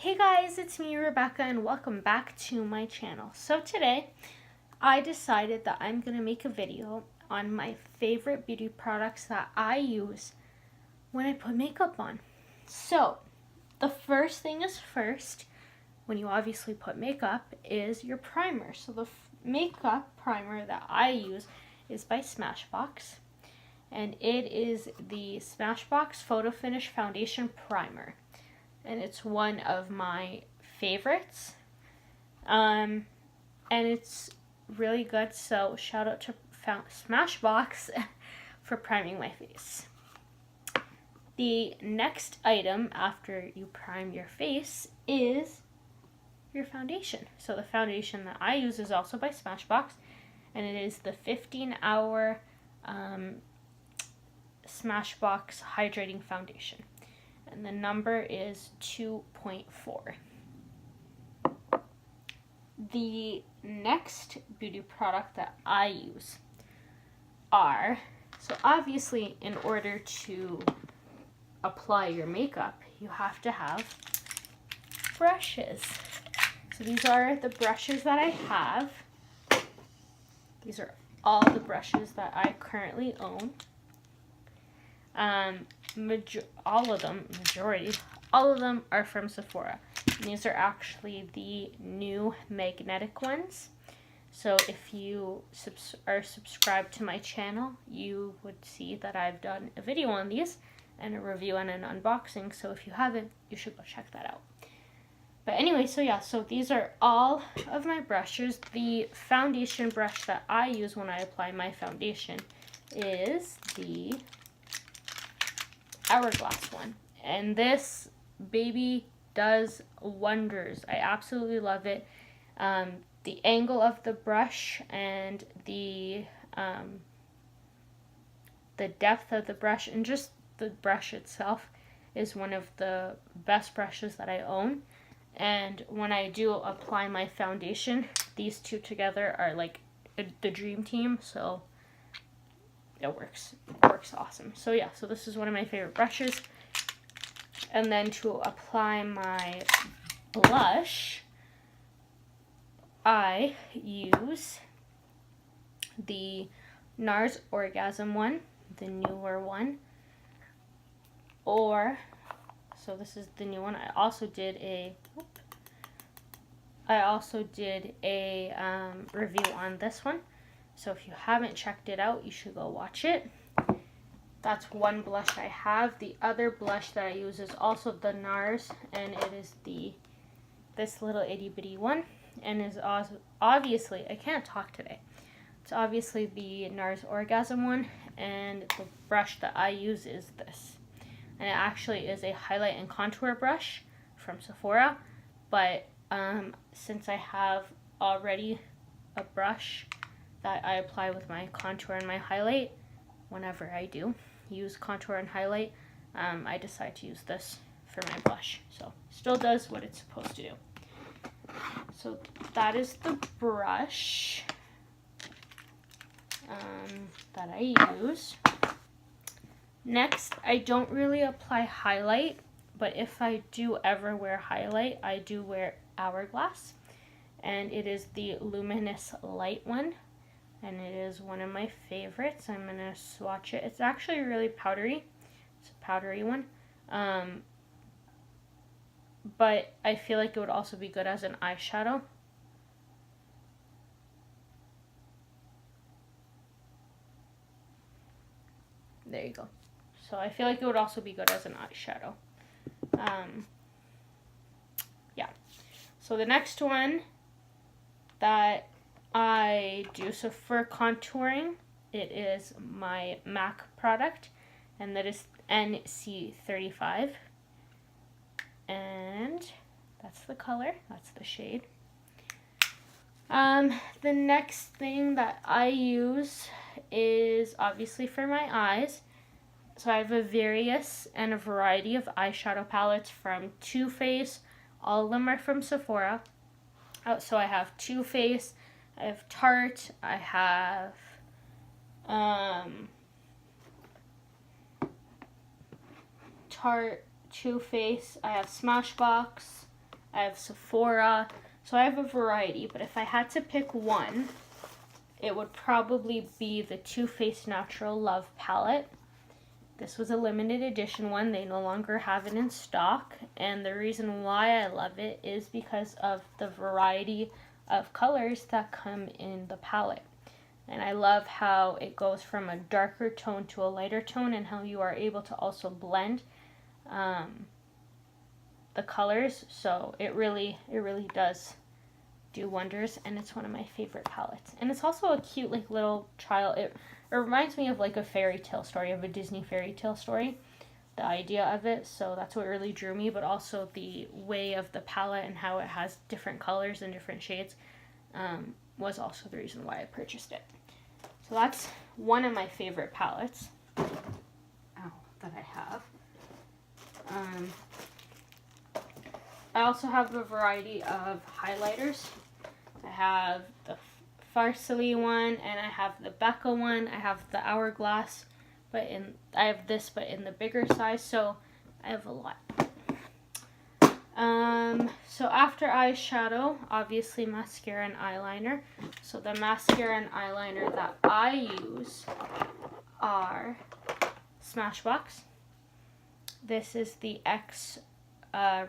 Hey guys, it's me Rebecca and welcome back to my channel. So today I decided that I'm going to make a video on my favorite beauty products that I use when I put makeup on. So the first thing is first, when you obviously put makeup, is your primer. So the makeup primer that I use is by Smashbox, and it is the Smashbox Photo Finish Foundation Primer. And it's one of my favorites. And it's really good, so shout out to Smashbox for priming my face. The next item after you prime your face is your foundation. So the foundation that I use is also by Smashbox, and it is the 15-hour Smashbox Hydrating Foundation. And the number is 2.4. The next beauty product that I use are, so obviously in order to apply your makeup, you have to have brushes. So these are the brushes that I have. These are all the brushes that I currently own. All of them are from Sephora. And these are actually the new magnetic ones. So if you are subscribed to my channel, you would see that I've done a video on these and a review and an unboxing. So if you haven't, you should go check that out. But anyway, so these are all of my brushes. The foundation brush that I use when I apply my foundation is the Hourglass one, and this baby does wonders. I absolutely love it. The angle of the brush and the depth of the brush and just the brush itself is one of the best brushes that I own. And when I do apply my foundation, these two together are like the dream team. So it works awesome. So so this is one of my favorite brushes. And then to apply my blush, I use the NARS Orgasm one, the newer one. So this is the new one. I also did a review on this one. So if you haven't checked it out, you should go watch it. That's one blush I have. The other blush that I use is also the NARS, and it is this little itty bitty one, and is obviously, I can't talk today. It's obviously the NARS Orgasm one, and the brush that I use is this. And it actually is a highlight and contour brush from Sephora, but since I have already a brush that I apply with my contour and my highlight, whenever I do use contour and highlight, I decide to use this for my blush. So still does what it's supposed to do. So that is the brush that I use. Next, I don't really apply highlight, but if I do ever wear highlight, I do wear Hourglass, and it is the Luminous Light one. And it is one of my favorites. I'm going to swatch it. It's actually really powdery. It's a powdery one. But I feel like it would also be good as an eyeshadow. There you go. So I feel like it would also be good as an eyeshadow. So the next one that I do, so for contouring, it is my MAC product, and that is NC35, and that's the color, that's the shade. The next thing that I use is obviously for my eyes. So I have a variety of eyeshadow palettes from Too Faced. All of them are from Sephora. So I have Too Faced, I have Tarte, I have Tarte, Too Faced, I have Smashbox, I have Sephora. So I have a variety, but if I had to pick one, it would probably be the Too Faced Natural Love palette. This was a limited edition one. They no longer have it in stock, and the reason why I love it is because of the variety of colors that come in the palette. And I love how it goes from a darker tone to a lighter tone, and how you are able to also blend the colors. So it really does do wonders, and it's one of my favorite palettes. And it's also a cute like little child. It reminds me of like a fairy tale story, of a Disney fairy tale story, the idea of it. So that's what really drew me, but also the way of the palette and how it has different colors and different shades was also the reason why I purchased it. So that's one of my favorite palettes that I have. I also have a variety of highlighters. I have the Farsali one, and I have the Becca one. I have the Hourglass, I have this, but in the bigger size. So I have a lot. So after eyeshadow, obviously mascara and eyeliner. So the mascara and eyeliner that I use are Smashbox. This is the X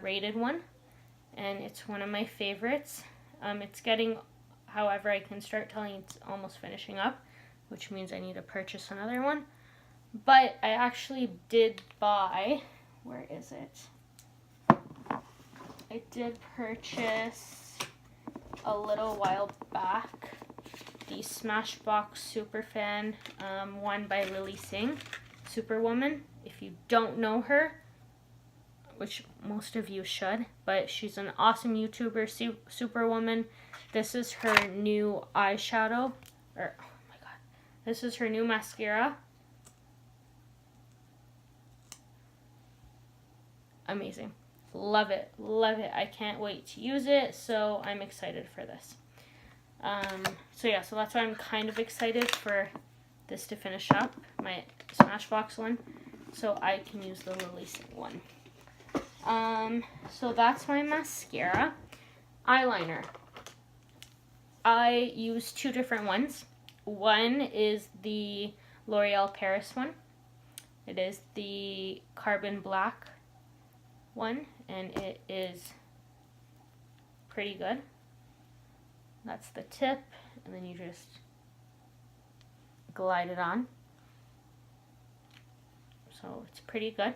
rated one, and it's one of my favorites. It's getting, however, I can start telling it's almost finishing up, which means I need to purchase another one. But I actually did buy, where is it? I did purchase a little while back the Smashbox Superfan one by Lily Singh, Superwoman. If you don't know her, which most of you should, but she's an awesome YouTuber, Superwoman. This is her new eyeshadow, or oh my god, this is her new mascara. Amazing. Love it. Love it. I can't wait to use it, so I'm excited for this. So that's why I'm kind of excited for this to finish up, my Smashbox one, so I can use the Lily Singh one. So that's my mascara. Eyeliner. I use two different ones. One is the L'Oreal Paris one. It is the Carbon Black one, and it is pretty good. That's the tip, and then you just glide it on. So it's pretty good.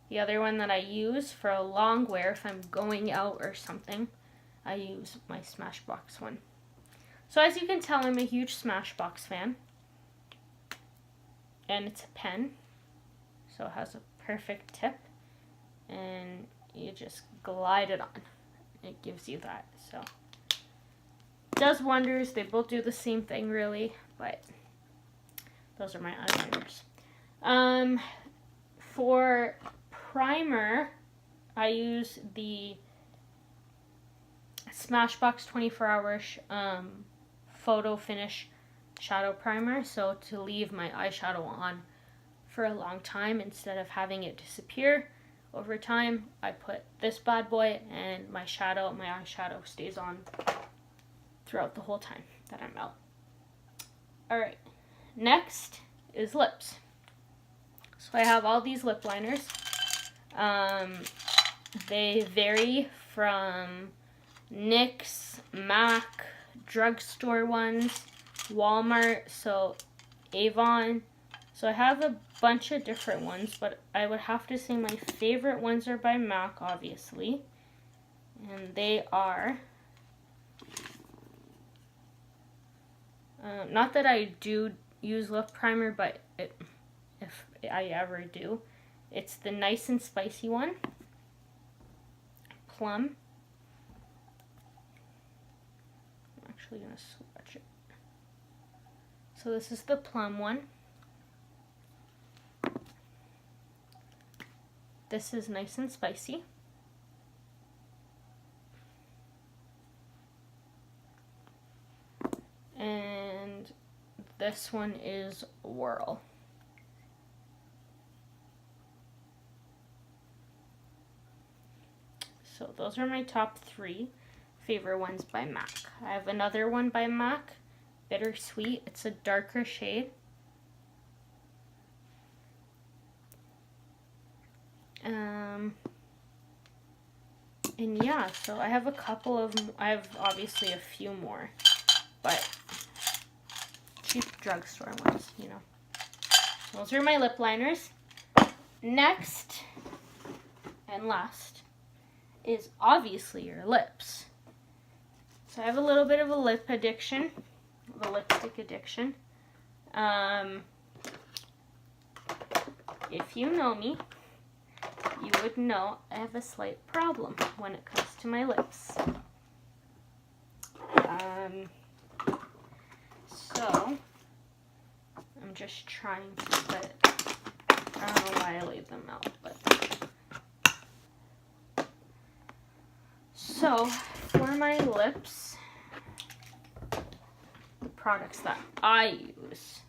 The other one that I use for a long wear, if I'm going out or something, I use my Smashbox one. So as you can tell, I'm a huge Smashbox fan. And it's a pen, so it has a perfect tip. And you just glide it on. It gives you that, so it does wonders. They both do the same thing, really, but those are my eyeliners. For primer, I use the Smashbox 24-hour photo finish shadow primer, so to leave my eyeshadow on for a long time instead of having it disappear over time. I put this bad boy, and my eyeshadow stays on throughout the whole time that I'm out. Alright, next is lips. So I have all these lip liners. They vary from NYX, MAC, drugstore ones, Walmart, so Avon. So I have a bunch of different ones, but I would have to say my favorite ones are by MAC, obviously. And they are, not that I do use lip primer, but if I ever do, it's the Nice and Spicy one, Plum. I'm actually going to swatch it. So this is the Plum one. This is Nice and Spicy. And this one is Whirl. So those are my top 3 favorite ones by MAC. I have another one by MAC, Bittersweet. It's a darker shade. And yeah, so I have I have obviously a few more, but cheap drugstore ones, you know. Those are my lip liners. Next and last is obviously your lips. So I have a little bit of a lip addiction, a lipstick addiction. If you know me, you would know I have a slight problem when it comes to my lips. So I'm just trying to put, I don't know why I laid them out, but. So for my lips, the products that I use.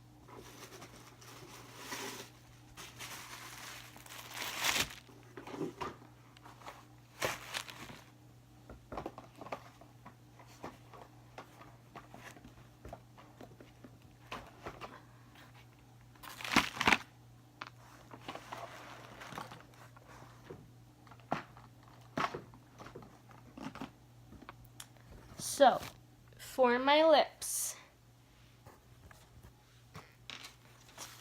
So, for my lips,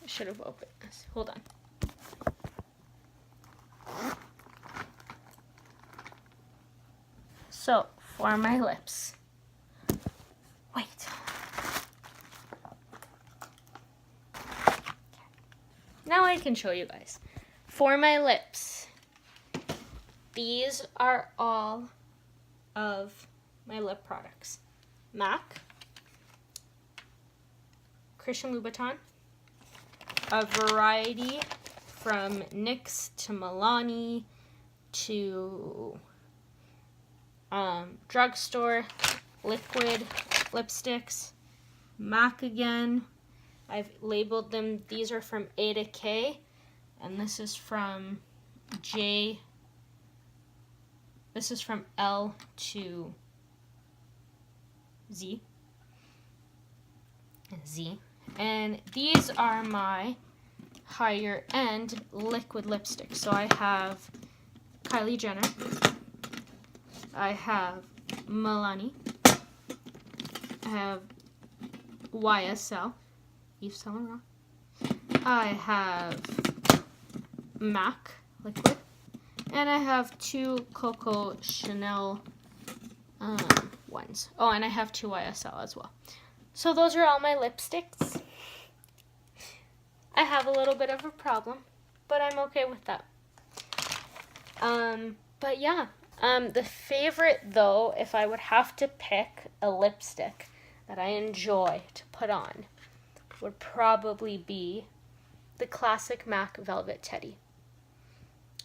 I should have opened this. Hold on. So, for my lips, wait. Now I can show you guys. For my lips, these are all of my lip products. MAC, Christian Louboutin, a variety from NYX to Milani to drugstore, liquid lipsticks, MAC again. I've labeled them, these are from A to K, and this is from this is from L to Z. And these are my higher end liquid lipsticks. So I have Kylie Jenner. I have Milani. I have YSL. Yves Saint Laurent. I have MAC liquid. And I have 2 Coco Chanel ones. Oh, and I have 2 YSL as well. So those are all my lipsticks. I have a little bit of a problem, but I'm okay with that. But yeah, the favorite though, if I would have to pick a lipstick that I enjoy to put on, would probably be the classic MAC Velvet Teddy.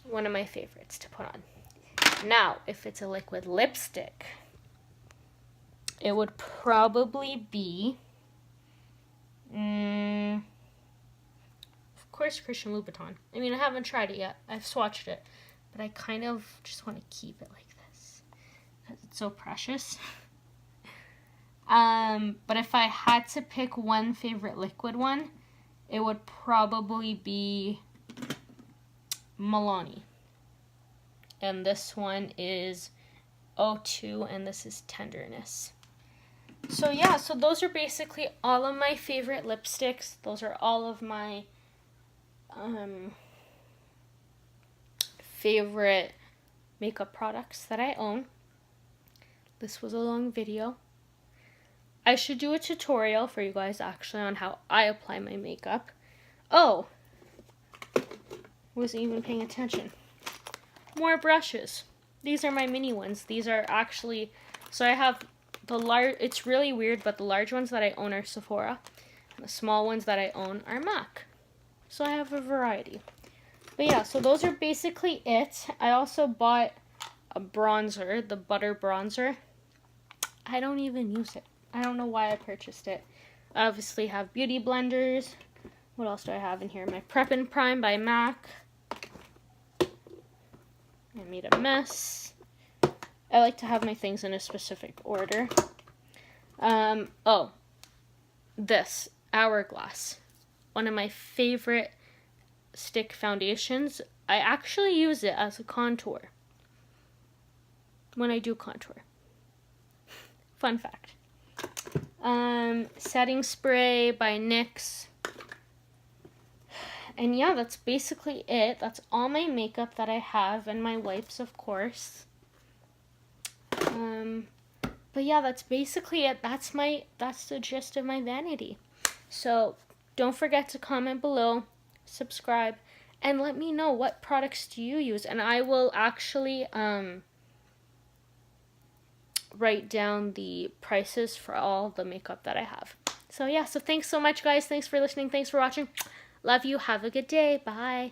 One of my favorites to put on. Now, if it's a liquid lipstick, it would probably be, of course, Christian Louboutin. I mean, I haven't tried it yet. I've swatched it, but I kind of just want to keep it like this because it's so precious. But if I had to pick one favorite liquid one, it would probably be Milani. And this one is O2, and this is Tenderness. So yeah, so those are basically all of my favorite lipsticks. Those are all of my favorite makeup products that I own. This was a long video. I should do a tutorial for you guys actually on how I apply my makeup. Oh, wasn't even paying attention. More brushes. These are my mini ones. These are actually, so I have the large, it's really weird, but the large ones that I own are Sephora. And the small ones that I own are MAC. So I have a variety. But yeah, so those are basically it. I also bought a bronzer, the Butter Bronzer. I don't even use it. I don't know why I purchased it. I obviously have beauty blenders. What else do I have in here? My Prep and Prime by MAC. I made a mess. I like to have my things in a specific order. This Hourglass, one of my favorite stick foundations. I actually use it as a contour when I do contour. Fun fact. Setting spray by NYX. And yeah, that's basically it. That's all my makeup that I have, and my wipes, of course. But yeah, that's basically it. That's the gist of my vanity. So don't forget to comment below, subscribe, and let me know what products do you use, and I will actually write down the prices for all the makeup that I have. So yeah, so thanks so much, guys. Thanks for listening. Thanks for watching. Love you. Have a good day. Bye.